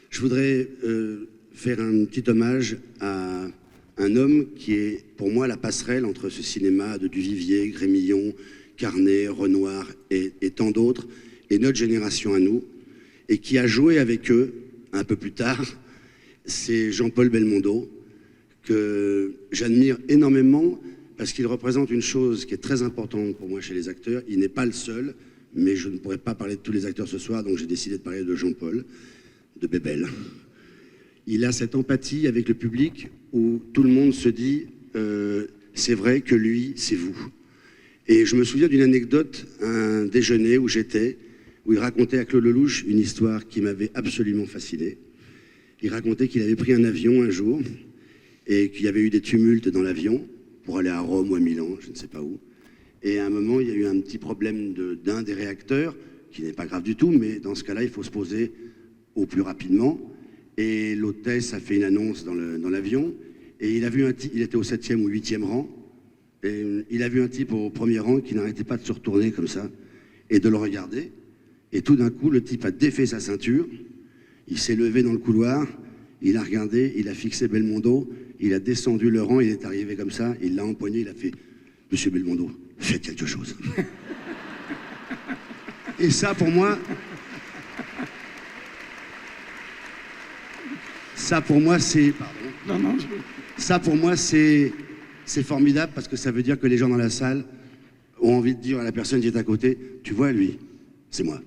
Je voudrais faire un petit hommage à un homme qui est pour moi la passerelle entre ce cinéma de Duvivier, Grémillon, Carnet, Renoir et tant d'autres, et notre génération à nous, et qui a joué avec eux un peu plus tard. C'est Jean-Paul Belmondo, que j'admire énormément parce qu'il représente une chose qui est très importante pour moi chez les acteurs. Il n'est pas le seul, mais je ne pourrais pas parler de tous les acteurs ce soir, donc j'ai décidé de parler de Jean-Paul, de Bébel. Il a cette empathie avec le public où tout le monde se dit c'est vrai que lui, c'est vous. Et je me souviens d'une anecdote, un déjeuner où j'étais, où il racontait à Claude Lelouch une histoire qui m'avait absolument fasciné. Il racontait qu'il avait pris un avion un jour et qu'il y avait eu des tumultes dans l'avion pour aller à Rome ou à Milan, je ne sais pas où. Et à un moment, il y a eu un petit problème d'un des réacteurs, qui n'est pas grave du tout, mais dans ce cas-là, il faut se poser au plus rapidement. Et l'hôtesse a fait une annonce dans l'avion, et il a vu un type, il était au 7e ou 8e rang, et il a vu un type au premier rang qui n'arrêtait pas de se retourner comme ça, et de le regarder. Et tout d'un coup, le type a défait sa ceinture, il s'est levé dans le couloir, il a regardé, il a fixé Belmondo, il a descendu le rang, il est arrivé comme ça, il l'a empoigné, il a fait « Monsieur Belmondo, faites quelque chose ». Et ça, pour moi... Ça, pour moi, c'est... Pardon. Non, non, Ça, pour moi, c'est formidable parce que ça veut dire que les gens dans la salle ont envie de dire à la personne qui est à côté « Tu vois, lui, c'est moi ».